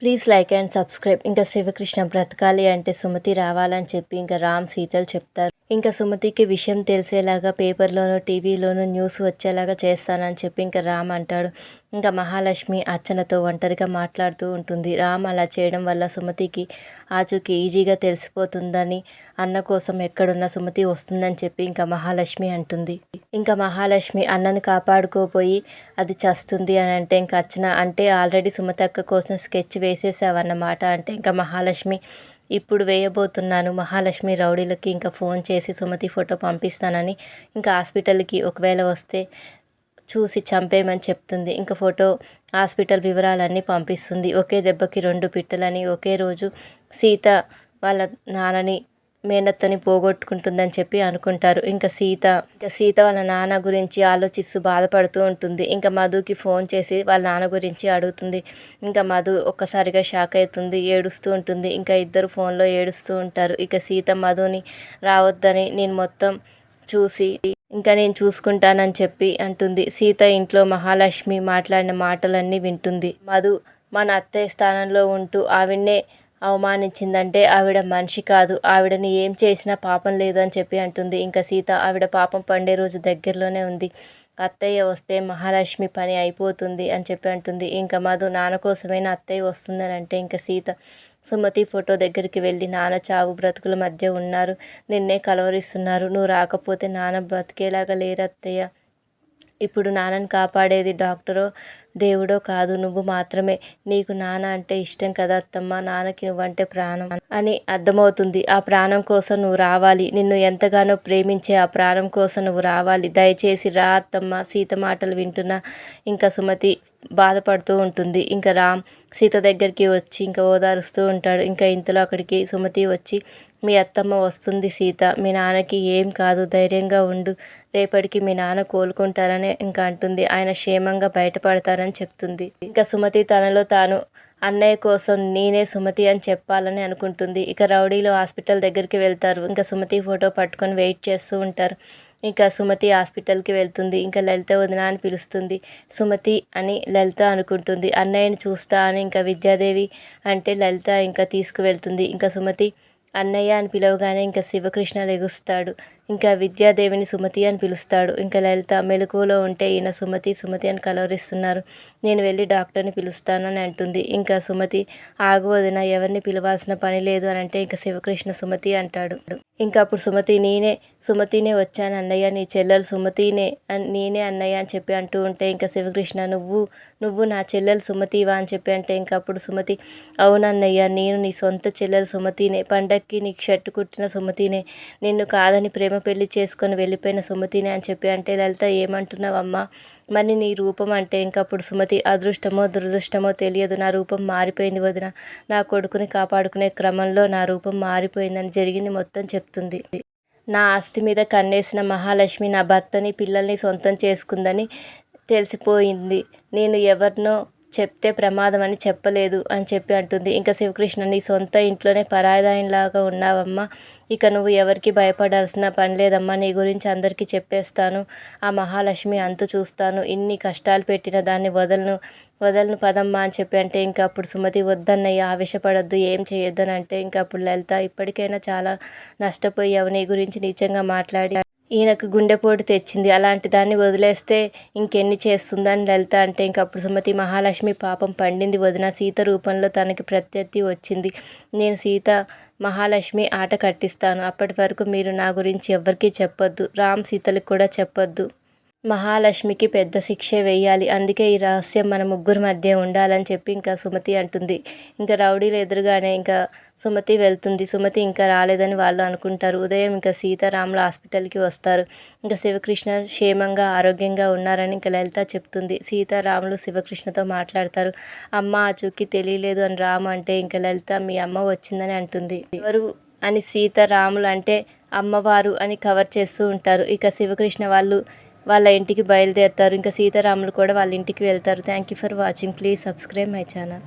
Please like and subscribe. ఇంకా శివకృష్ణ బ్రతకాలి అంటే సుమతి రావాలని చెప్పి ఇంకా రామ్ సీతలు చెప్తారు. ఇంకా సుమతికి విషయం తెలిసేలాగా పేపర్లోనూ టీవీలోనూ న్యూస్ వచ్చేలాగా చేస్తానని చెప్పి ఇంకా రామ్ అంటాడు. ఇంకా మహాలక్ష్మి అర్చనతో ఒంటరిగా మాట్లాడుతూ ఉంటుంది. రామ్ అలా చేయడం వల్ల సుమతికి ఆచూకీ ఈజీగా తెలిసిపోతుందని, అన్న కోసం ఎక్కడున్న సుమతి వస్తుందని చెప్పి ఇంకా మహాలక్ష్మి అంటుంది. ఇంకా మహాలక్ష్మి అన్నను కాపాడుకోపోయి అది చస్తుంది అని అంటే ఇంకా అర్చన అంటే ఆల్రెడీ సుమతక్క కోసం స్కెచ్ వేసేసావన్నమాట అంటే ఇంకా మహాలక్ష్మి ఇప్పుడు వేయబోతున్నాను. మహాలక్ష్మి రౌడీలకి ఇంకా ఫోన్ చేసి సుమతి ఫోటో పంపిస్తానని ఇంకా హాస్పిటల్కి ఒకవేళ వస్తే చూసి చంపేయమని చెప్తుంది. ఇంకా ఫోటో హాస్పిటల్ వివరాలన్నీ పంపిస్తుంది. ఒకే దెబ్బకి 2 పిట్టలని ఒకే రోజు సీత వాళ్ళ నాన్నని మేనత్తని పోగొట్టుకుంటుందని చెప్పి అనుకుంటారు. ఇంకా సీత వాళ్ళ నాన్న గురించి ఆలోచిస్తూ బాధపడుతూ ఉంటుంది. ఇంకా మధుకి ఫోన్ చేసి వాళ్ళ నాన్న గురించి అడుగుతుంది. ఇంకా మధు ఒక్కసారిగా షాక్ అవుతుంది, ఏడుస్తూ ఉంటుంది. ఇంకా ఇద్దరు ఫోన్లో ఏడుస్తూ ఉంటారు. ఇక సీత మధుని రావద్దని నేను మొత్తం చూసి ఇంకా నేను చూసుకుంటానని చెప్పి అంటుంది. సీత ఇంట్లో మహాలక్ష్మి మాట్లాడిన మాటలన్నీ వింటుంది. మధు మన అత్తయ్య స్థానంలో ఉంటూ ఆవిడనే అవమానించిందంటే ఆవిడ మనిషి కాదు, ఆవిడని ఏం చేసినా పాపం లేదు అని చెప్పి అంటుంది. ఇంకా సీత ఆవిడ పాపం పండే రోజు దగ్గరలోనే ఉంది, అత్తయ్య వస్తే మహాలక్ష్మి పని అయిపోతుంది అని చెప్పి అంటుంది. ఇంకా మధు నాన్న కోసమైనా అత్తయ్య వస్తుందని అంటే ఇంకా సీత సుమతి ఫోటో దగ్గరికి వెళ్ళి నాన్న చావు బ్రతుకుల మధ్య ఉన్నారు, నిన్నే కలవరిస్తున్నారు, నువ్వు రాకపోతే నాన్న బ్రతికేలాగా లేరు అత్తయ్య, ఇప్పుడు నాన్నని కాపాడేది డాక్టరో దేవుడో కాదు, నువ్వు మాత్రమే, నీకు నాన్న అంటే ఇష్టం కదా అత్తమ్మ, నాన్నకి నువ్వంటే ప్రాణం అని అర్థమవుతుంది, ఆ ప్రాణం కోసం నువ్వు రావాలి, నిన్ను ఎంతగానో ప్రేమించే ఆ ప్రాణం కోసం నువ్వు రావాలి, దయచేసి రా అత్తమ్మ. సీత మాటలు వింటున్న ఇంకా సుమతి బాధపడుతూ ఉంటుంది. ఇంకా రామ్ సీత దగ్గరికి వచ్చి ఇంకా ఓదారుస్తూ ఉంటాడు. ఇంకా ఇంతలో అక్కడికి సుమతి వచ్చి మీ అత్తమ్మ వస్తుంది సీత, మీ నాన్నకి ఏం కాదు, ధైర్యంగా ఉండు, రేపటికి మీ నాన్న కోలుకుంటారని ఇంకా అంటుంది. ఆయన క్షేమంగా బయటపడతారని చెప్తుంది. ఇంకా సుమతి తనలో తాను అన్నయ్య కోసం నేనే సుమతి అని చెప్పాలని అనుకుంటుంది. ఇక రౌడీలు హాస్పిటల్ దగ్గరికి వెళ్తారు. ఇంకా సుమతి ఫోటో పట్టుకొని వెయిట్ చేస్తూ ఉంటారు. ఇంకా సుమతి హాస్పిటల్కి వెళ్తుంది. ఇంకా లలిత వదిన అని పిలుస్తుంది. సుమతి అని లలిత అనుకుంటుంది. అన్నయ్యని చూస్తా అని ఇంకా విద్యాదేవి అంటే లలిత ఇంకా తీసుకువెళ్తుంది. ఇంకా సుమతి అన్నయ్య అని పిలవగానే ఇంకా శివకృష్ణ లెగుస్తాడు. ఇంకా విద్యాదేవిని సుమతి అని పిలుస్తాడు. ఇంకా లలిత మెలకువలో ఉంటే ఈయన సుమతి సుమతి అని కలవరిస్తున్నారు, నేను వెళ్ళి డాక్టర్ని పిలుస్తాను అని అంటుంది. ఇంకా సుమతి ఆగు వదిన, ఎవరిని పిలవాల్సిన పని లేదు అని అంటే ఇంకా శివకృష్ణ సుమతి అంటాడు. ఇంకా అప్పుడు సుమతినే వచ్చాను అన్నయ్య, నీ చెల్లెలు సుమతినే నేనే అన్నయ్య అని చెప్పి అంటూ ఉంటే ఇంకా శివకృష్ణ నువ్వు నా చెల్లెలు సుమతివా అని చెప్పి అంటే ఇంకా అప్పుడు సుమతి అవునన్నయ్య, నేను నీ సొంత చెల్లెలు సుమతినే, పండక్కి నీకు షర్టు కుట్టిన సుమతినే, నిన్ను కాదని ప్రేమ పెళ్లి చేసుకొని వెళ్ళిపోయిన సుమతినే అని చెప్పి అంటే లలిత ఏమంటున్నావమ్మా, మరి నీ రూపం అంటే ఇంకా అప్పుడు సుమతి అదృష్టమో దురదృష్టమో తెలియదు, నా రూపం మారిపోయింది వదిన, నా కొడుకుని కాపాడుకునే క్రమంలో నా రూపం మారిపోయిందని జరిగింది మొత్తం చెప్తుంది. నా ఆస్తి మీద కన్నేసిన మహాలక్ష్మి నా భర్తని పిల్లల్ని సొంతం చేసుకుందని తెలిసిపోయింది, నేను ఎవరినో చెప్తే ప్రమాదం అని చెప్పలేదు అని చెప్పి అంటుంది. ఇంకా శివకృష్ణ నీ సొంత ఇంట్లోనే పరాయిదాయంలాగా ఉన్నావమ్మా, ఇక నువ్వు ఎవరికి భయపడాల్సిన పని లేదమ్మా, నీ గురించి అందరికీ చెప్పేస్తాను, ఆ మహాలక్ష్మి అంతు చూస్తాను, ఇన్ని కష్టాలు పెట్టిన దాన్ని వదలను పదమ్మా అని చెప్పి అంటే ఇంకా అప్పుడు సుమతి వద్దన్నయ్య, ఆవేశపడద్దు, ఏం చేయొద్దు అని అంటే ఇంకా అప్పుడు లలిత ఇప్పటికైనా చాలా నష్టపోయావు, నీ గురించి నీచంగా మాట్లాడి ఈయనకు గుండెపోటు తెచ్చింది, అలాంటి దాన్ని వదిలేస్తే ఇంకెన్ని చేస్తుందని లలిత అంటే ఇంకప్పుడు సుమతి మహాలక్ష్మి పాపం పండింది వదిన, సీత రూపంలో తనకి ప్రత్యర్థి వచ్చింది, నేను సీత మహాలక్ష్మి ఆట కట్టిస్తాను, అప్పటి వరకు మీరు నా గురించి ఎవ్వరికీ చెప్పొద్దు, రామ్ సీతలకు కూడా చెప్పొద్దు, మహాలక్ష్మికి పెద్ద శిక్షే వేయాలి, అందుకే ఈ రహస్యం మన ముగ్గురు మధ్య ఉండాలని చెప్పి ఇంకా సుమతి అంటుంది. ఇంకా రౌడీలు ఎదురుగానే ఇంకా సుమతి వెళ్తుంది. సుమతి ఇంకా రాలేదని వాళ్ళు అనుకుంటారు. ఉదయం ఇంకా సీతారాములు హాస్పిటల్కి వస్తారు. ఇంకా శివకృష్ణ క్షేమంగా ఆరోగ్యంగా ఉన్నారని ఇంకా లలిత చెప్తుంది. సీతారాములు శివకృష్ణతో మాట్లాడతారు. అమ్మ ఆచూకీ తెలియలేదు అని రాము అంటే ఇంకా లలిత మీ అమ్మ వచ్చిందని అంటుంది. ఎవరు అని సీతారాములు అంటే అమ్మవారు అని కవర్ చేస్తూ ఉంటారు. ఇక శివకృష్ణ వాళ్ళ ఇంటికి బయలుదేరుతారు. ఇంకా సీతారాములు కూడా వాళ్ళ ఇంటికి వెళ్తారు. Thank you for watching. Please subscribe my channel.